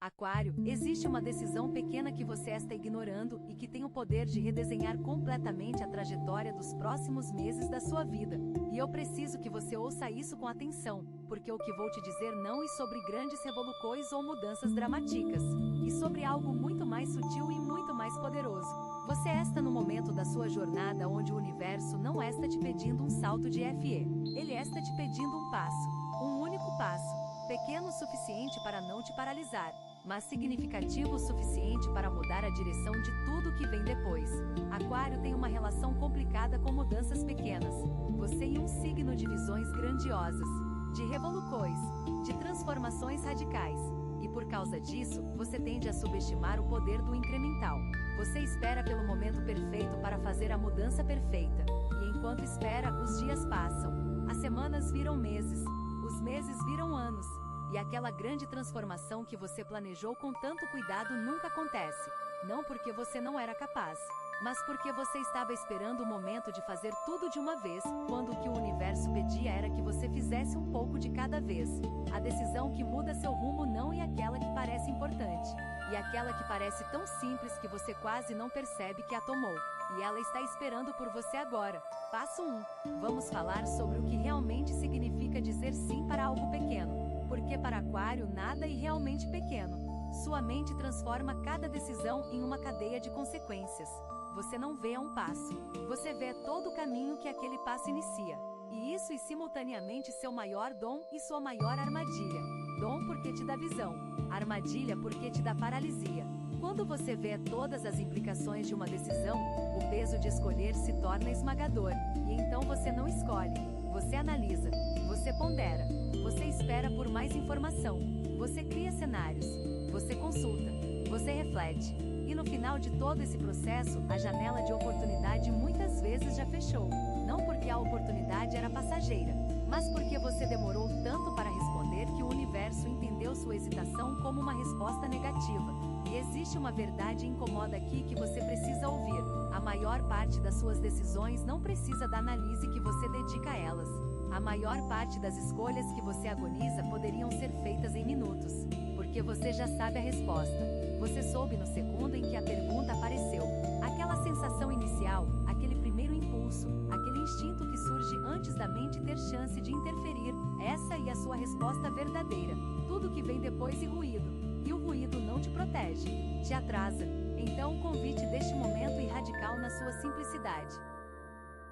Aquário, existe uma decisão pequena que você está ignorando e que tem o poder de redesenhar completamente a trajetória dos próximos meses da sua vida. E eu preciso que você ouça isso com atenção, porque o que vou te dizer não é sobre grandes revoluções ou mudanças dramáticas, e sobre algo muito mais sutil e muito mais poderoso. Você está no momento da sua jornada onde o universo não está te pedindo um salto de fé. Ele está te pedindo um passo, um único passo. Pequeno o suficiente para não te paralisar, mas significativo o suficiente para mudar a direção de tudo que vem depois. Aquário tem uma relação complicada com mudanças pequenas. Você é um signo de visões grandiosas, de revoluções, de transformações radicais. E por causa disso, você tende a subestimar o poder do incremental. Você espera pelo momento perfeito para fazer a mudança perfeita. E enquanto espera, os dias passam. As semanas viram meses. Os meses viram anos, e aquela grande transformação que você planejou com tanto cuidado nunca acontece. Não porque você não era capaz, mas porque você estava esperando o momento de fazer tudo de uma vez, quando o que o universo pedia era que você fizesse um pouco de cada vez. A decisão que muda seu rumo não é aquela que parece importante, e aquela que parece tão simples que você quase não percebe que a tomou. E ela está esperando por você agora. Passo 1. Vamos falar sobre o que realmente significa dizer sim para algo pequeno. Porque para Aquário nada é realmente pequeno. Sua mente transforma cada decisão em uma cadeia de consequências. Você não vê um passo. Você vê todo o caminho que aquele passo inicia. E isso é simultaneamente seu maior dom e sua maior armadilha. Dom porque te dá visão. Armadilha porque te dá paralisia. Quando você vê todas as implicações de uma decisão, o peso de escolher se torna esmagador, e então você não escolhe, você analisa, você pondera, você espera por mais informação, você cria cenários, você consulta, você reflete, e no final de todo esse processo, a janela de oportunidade muitas vezes já fechou, não porque a oportunidade era passageira, mas porque você demorou tanto para responder que o universo entendeu sua hesitação como uma resposta negativa. E existe uma verdade incomoda aqui que você precisa ouvir. A maior parte das suas decisões não precisa da análise que você dedica a elas. A maior parte das escolhas que você agoniza poderiam ser feitas em minutos, porque você já sabe a resposta. Você soube no segundo em que a pergunta apareceu. Aquela sensação inicial, aquele primeiro impulso, aquele instinto que surge antes da mente ter chance de interferir, essa é a sua resposta verdadeira. Tudo que vem depois é ruído. E o ruído não te protege, te atrasa. Então o convite deste momento é radical na sua simplicidade.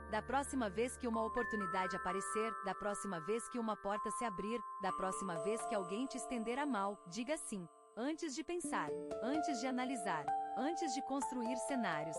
Da próxima vez que uma oportunidade aparecer, da próxima vez que uma porta se abrir, da próxima vez que alguém te estender a mão, diga sim. Antes de pensar, antes de analisar, antes de construir cenários.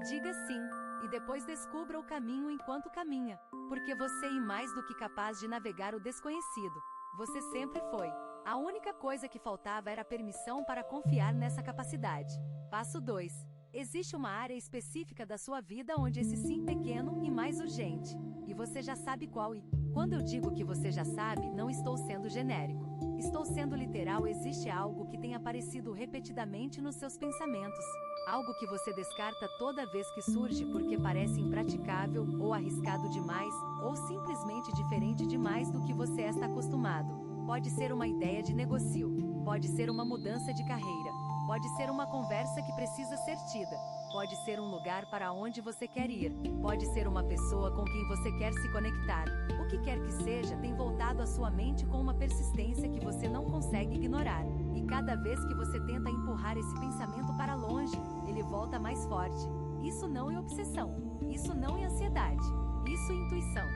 Diga sim, e depois descubra o caminho enquanto caminha. Porque você é mais do que capaz de navegar o desconhecido. Você sempre foi. A única coisa que faltava era a permissão para confiar nessa capacidade. Passo 2. Existe uma área específica da sua vida onde esse sim pequeno e mais urgente. E você já sabe qual e. Quando eu digo que você já sabe, não estou sendo genérico. Estou sendo literal. Existe algo que tem aparecido repetidamente nos seus pensamentos. Algo que você descarta toda vez que surge porque parece impraticável, ou arriscado demais, ou simplesmente diferente demais do que você está acostumado. Pode ser uma ideia de negócio, pode ser uma mudança de carreira, pode ser uma conversa que precisa ser tida, pode ser um lugar para onde você quer ir, pode ser uma pessoa com quem você quer se conectar. O que quer que seja tem voltado à sua mente com uma persistência que você não consegue ignorar. E cada vez que você tenta empurrar esse pensamento para longe, ele volta mais forte. Isso não é obsessão, isso não é ansiedade, isso é intuição.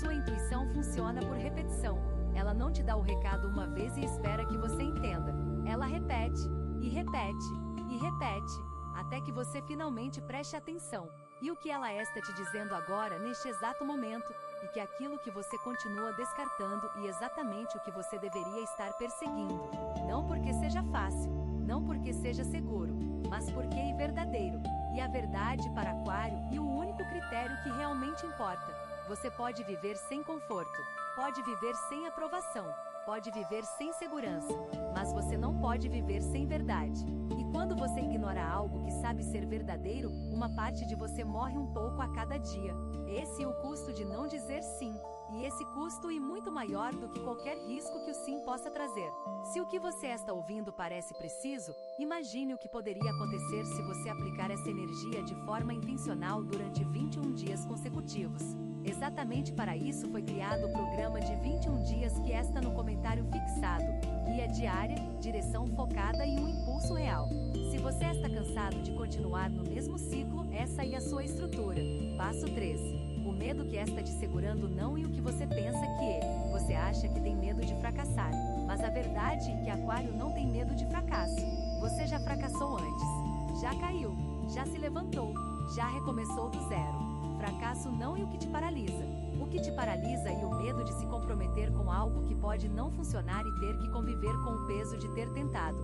Sua intuição funciona por repetição. Ela não te dá o recado uma vez e espera que você entenda. Ela repete, e repete, e repete, até que você finalmente preste atenção. E o que ela está te dizendo agora, neste exato momento, e que aquilo que você continua descartando é exatamente o que você deveria estar perseguindo. Não porque seja fácil, não porque seja seguro, mas porque é verdadeiro. E a verdade para Aquário é o único critério que realmente importa. Você pode viver sem conforto. Pode viver sem aprovação, pode viver sem segurança, mas você não pode viver sem verdade. E Quando você ignora algo que sabe ser verdadeiro, uma parte de você morre um pouco a cada dia. Esse é o custo de não dizer sim. E esse custo é muito maior do que qualquer risco que o sim possa trazer. Se o que você está ouvindo parece preciso, imagine o que poderia acontecer se você aplicar essa energia de forma intencional durante 21 dias consecutivos. Exatamente para isso foi criado o programa de 21 dias que está no comentário fixado. Guia diária, direção focada e um impulso real. Se você está cansado de continuar no mesmo ciclo, essa é a sua estrutura. Passo 3. O medo que está te segurando não é o que você pensa que é. Você acha que tem medo de fracassar. Mas a verdade é que Aquário não tem medo de fracasso. Você já fracassou antes. Já caiu. Já se levantou. Já recomeçou do zero. Fracasso não é o que te paralisa. O que te paralisa é o medo de se comprometer com algo que pode não funcionar e ter que conviver com o peso de ter tentado.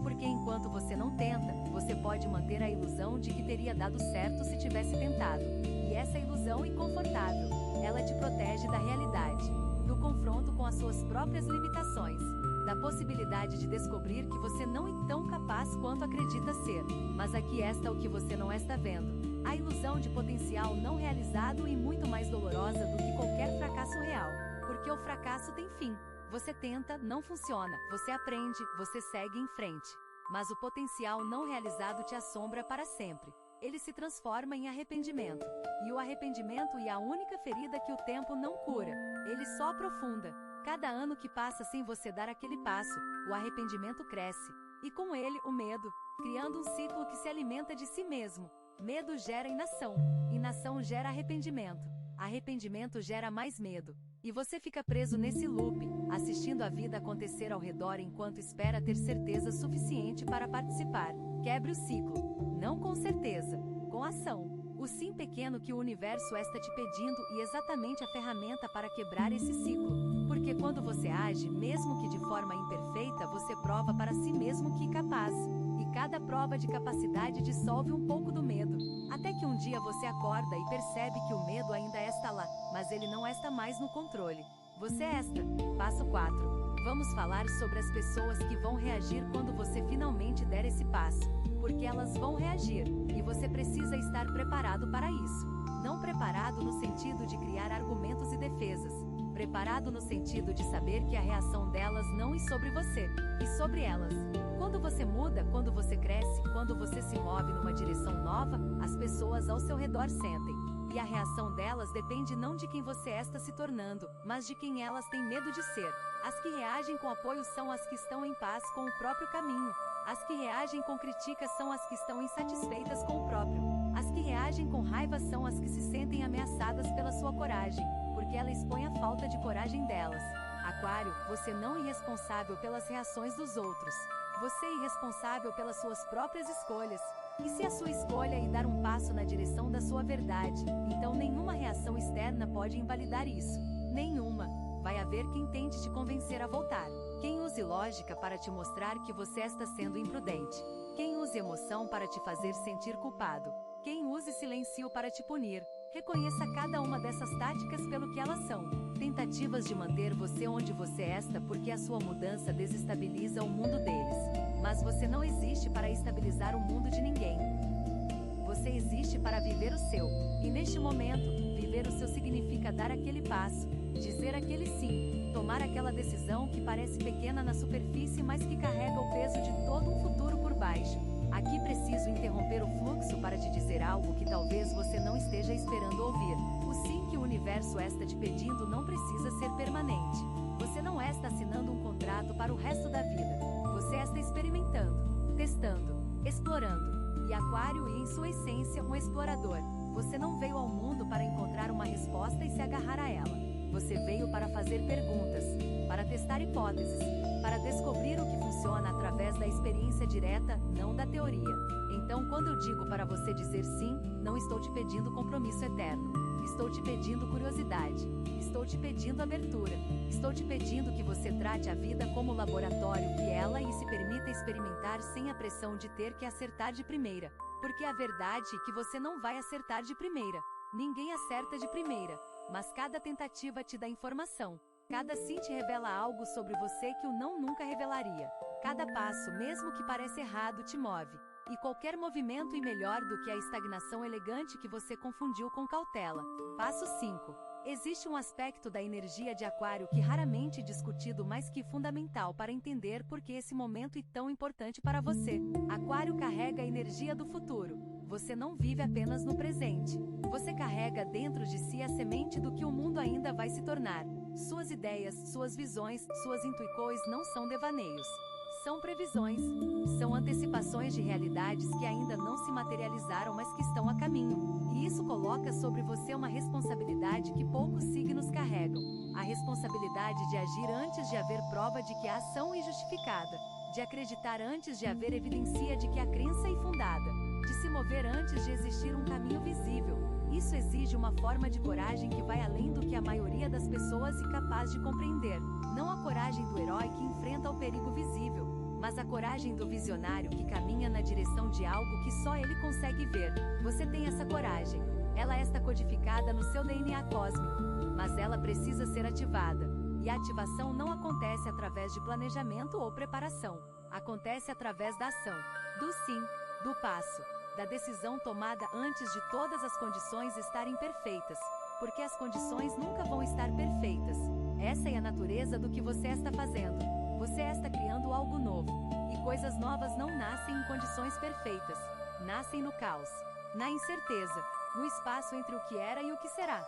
Porque enquanto você não tenta, você pode manter a ilusão de que teria dado certo se tivesse tentado. E essa ilusão é confortável. Ela te protege da realidade, do confronto com as suas próprias limitações, da possibilidade de descobrir que você não é tão capaz quanto acredita ser. Mas aqui está o que você não está vendo. A ilusão de potencial não realizado é muito mais dolorosa do que qualquer fracasso real. Porque o fracasso tem fim. Você tenta, não funciona, você aprende, você segue em frente. Mas o potencial não realizado te assombra para sempre. Ele se transforma em arrependimento. E o arrependimento é a única ferida que o tempo não cura. Ele só aprofunda. Cada ano que passa sem você dar aquele passo, o arrependimento cresce. E com ele, o medo, criando um ciclo que se alimenta de si mesmo. Medo gera inação. Inação gera arrependimento. Arrependimento gera mais medo. E você fica preso nesse loop, assistindo a vida acontecer ao redor enquanto espera ter certeza suficiente para participar. Quebre o ciclo. Não com certeza, com ação. O sim pequeno que o universo está te pedindo é exatamente a ferramenta para quebrar esse ciclo. Porque quando você age, mesmo que de forma imperfeita, você prova para si mesmo que é capaz. E cada prova de capacidade dissolve um pouco do medo. Até que um dia você acorda e percebe que o medo ainda está lá, mas ele não está mais no controle. Você está. Passo 4. Vamos falar sobre as pessoas que vão reagir quando você finalmente der esse passo. Porque elas vão reagir, e você precisa estar preparado para isso. Não preparado no sentido de criar argumentos e defesas. Preparado no sentido de saber que a reação delas não é sobre você, e sobre elas. Quando você muda, quando você cresce, quando você se move numa direção nova, as pessoas ao seu redor sentem. E a reação delas depende não de quem você está se tornando, mas de quem elas têm medo de ser. As que reagem com apoio são as que estão em paz com o próprio caminho. As que reagem com crítica são as que estão insatisfeitas com o próprio. As que reagem com raiva são as que se sentem ameaçadas pela sua coragem, porque ela expõe a falta de coragem delas. Aquário, você não é responsável pelas reações dos outros. Você é responsável pelas suas próprias escolhas. E se a sua escolha é dar um passo na direção da sua verdade, então nenhuma reação externa pode invalidar isso. Nenhuma. Vai haver quem tente te convencer a voltar. Quem use lógica para te mostrar que você está sendo imprudente. Quem use emoção para te fazer sentir culpado. Quem use silêncio para te punir. Reconheça cada uma dessas táticas pelo que elas são. Tentativas de manter você onde você está porque a sua mudança desestabiliza o mundo deles. Mas você não existe para estabilizar o mundo de ninguém. Você existe para viver o seu. E neste momento, viver o seu significa dar aquele passo, dizer aquele sim, tomar aquela decisão que parece pequena na superfície mas que carrega o peso de todo um futuro por baixo. Aqui preciso interromper o fluxo para te dizer algo que talvez você não esteja esperando ouvir. O sim que o universo está te pedindo não precisa ser permanente. Você não está assinando um contrato para o resto da vida. Você está experimentando, testando, explorando. E Aquário é em sua essência um explorador. Você não veio ao mundo para encontrar uma resposta e se agarrar a ela. Você veio para fazer perguntas, para testar hipóteses, para descobrir o que funciona através da experiência direta, não da teoria. Então, quando eu digo para você dizer sim, não estou te pedindo compromisso eterno. Estou te pedindo curiosidade. Estou te pedindo abertura. Estou te pedindo que você trate a vida como laboratório que ela e se permita experimentar sem a pressão de ter que acertar de primeira. Porque a verdade é que você não vai acertar de primeira. Ninguém acerta de primeira. Mas cada tentativa te dá informação. Cada sim te revela algo sobre você que o não nunca revelaria. Cada passo, mesmo que pareça errado, te move. E qualquer movimento é melhor do que a estagnação elegante que você confundiu com cautela. Passo 5. Existe um aspecto da energia de Aquário que raramente é discutido, mas que é fundamental para entender por que esse momento é tão importante para você. Aquário carrega a energia do futuro. Você não vive apenas no presente. Você carrega dentro de si a semente do que o mundo ainda vai se tornar. Suas ideias, suas visões, suas intuições não são devaneios. São previsões. São antecipações de realidades que ainda não se materializaram, mas que estão a caminho. E isso coloca sobre você uma responsabilidade que poucos signos carregam. A responsabilidade de agir antes de haver prova de que a ação é justificada. De acreditar antes de haver evidência de que a crença é fundada. De se mover antes de existir um caminho visível. Isso exige uma forma de coragem que vai além do que a maioria das pessoas é capaz de compreender. Não a coragem do herói que enfrenta o perigo visível, mas a coragem do visionário que caminha na direção de algo que só ele consegue ver. Você tem essa coragem. Ela está codificada no seu DNA cósmico, mas ela precisa ser ativada. E a ativação não acontece através de planejamento ou preparação. Acontece através da ação, do sim, do passo, da decisão tomada antes de todas as condições estarem perfeitas. Porque as condições nunca vão estar perfeitas. Essa é a natureza do que você está fazendo. Você está criando algo novo. E coisas novas não nascem em condições perfeitas. Nascem no caos, na incerteza, no espaço entre o que era e o que será.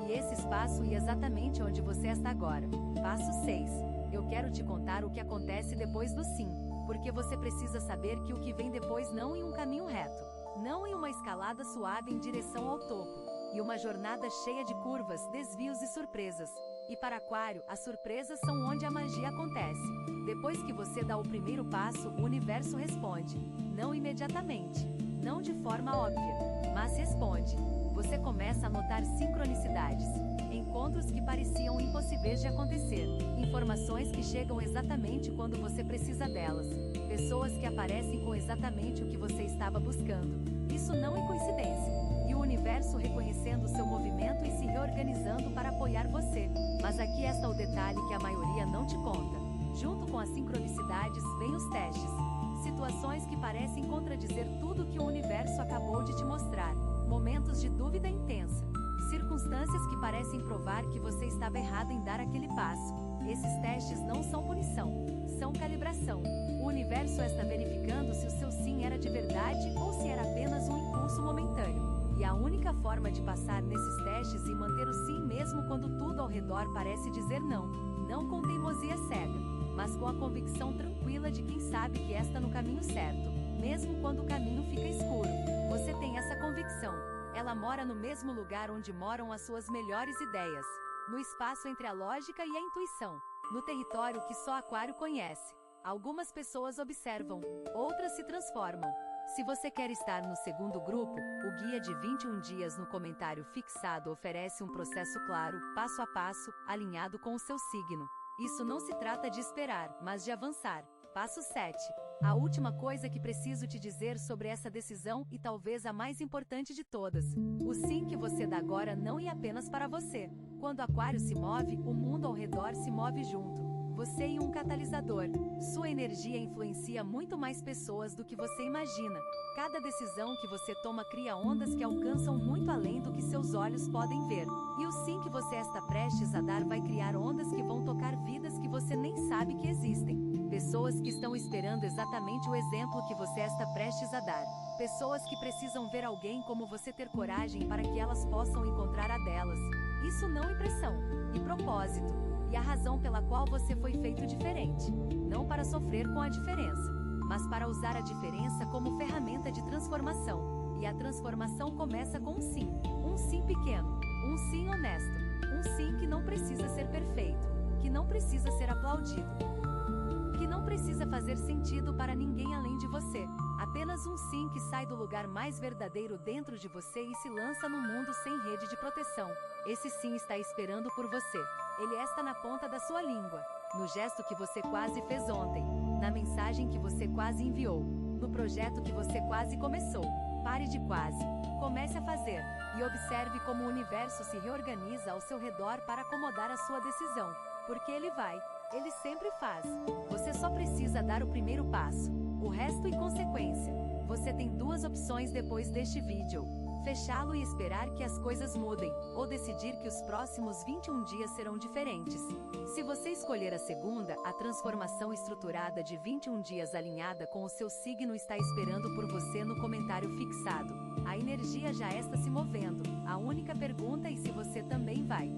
E esse espaço é exatamente onde você está agora. Passo 6. Eu quero te contar o que acontece depois do sim. Porque você precisa saber que o que vem depois não é um caminho reto. Não é uma escalada suave em direção ao topo. E uma jornada cheia de curvas, desvios e surpresas. E para Aquário, as surpresas são onde a magia acontece. Depois que você dá o primeiro passo, o universo responde. Não imediatamente, não de forma óbvia, mas responde. Você começa a notar sincronicidades, encontros que pareciam impossíveis de acontecer, informações que chegam exatamente quando você precisa delas, pessoas que aparecem com exatamente o que você estava buscando. Isso não é coincidência. E o universo reconhecendo seu movimento e se reorganizando para apoiar você. Mas aqui está o detalhe que a maioria não te conta. Junto com as sincronicidades, vêm os testes. Situações que parecem contradizer tudo que o universo acabou de te mostrar. Momentos de dúvida intensa. Circunstâncias que parecem provar que você estava errado em dar aquele passo. Esses testes não são punição, são calibração. O universo está verificando se o seu sim era de verdade ou se era apenas um impulso momentâneo. E a única forma de passar nesses testes e manter o sim mesmo quando tudo ao redor parece dizer não. Não com teimosia cega, mas com a convicção tranquila de quem sabe que está no caminho certo, mesmo quando o caminho fica escuro. Você tem essa convicção. Ela mora no mesmo lugar onde moram as suas melhores ideias. No espaço entre a lógica e a intuição. No território que só Aquário conhece. Algumas pessoas observam, outras se transformam. Se você quer estar no segundo grupo, o guia de 21 dias no comentário fixado oferece um processo claro, passo a passo, alinhado com o seu signo. Isso não se trata de esperar, mas de avançar. Passo 7. A última coisa que preciso te dizer sobre essa decisão, e talvez a mais importante de todas. O sim que você dá agora não é apenas para você. Quando Aquário se move, o mundo ao redor se move junto. Você é um catalisador. Sua energia influencia muito mais pessoas do que você imagina. Cada decisão que você toma cria ondas que alcançam muito além do que seus olhos podem ver. E o sim que você está prestes a dar vai criar ondas que vão tocar vidas que você nem sabe que existem. Pessoas que estão esperando exatamente o exemplo que você está prestes a dar. Pessoas que precisam ver alguém como você ter coragem para que elas possam encontrar a delas. Isso não é pressão, e propósito. E a razão pela qual você foi feito diferente. Não para sofrer com a diferença, mas para usar a diferença como ferramenta de transformação. E a transformação começa com um sim pequeno, um sim honesto, um sim que não precisa ser perfeito, que não precisa ser aplaudido, que não precisa fazer sentido para ninguém além de você. Apenas um sim que sai do lugar mais verdadeiro dentro de você e se lança no mundo sem rede de proteção. Esse sim está esperando por você. Ele está na ponta da sua língua, no gesto que você quase fez ontem, na mensagem que você quase enviou, no projeto que você quase começou. Pare de quase, comece a fazer, e observe como o universo se reorganiza ao seu redor para acomodar a sua decisão, porque ele vai. Ele sempre faz. Você só precisa dar o primeiro passo. O resto é consequência. Você tem duas opções depois deste vídeo: fechá-lo e esperar que as coisas mudem, ou decidir que os próximos 21 dias serão diferentes. Se você escolher a segunda, a transformação estruturada de 21 dias alinhada com o seu signo está esperando por você no comentário fixado. A energia já está se movendo. A única pergunta é se você também vai.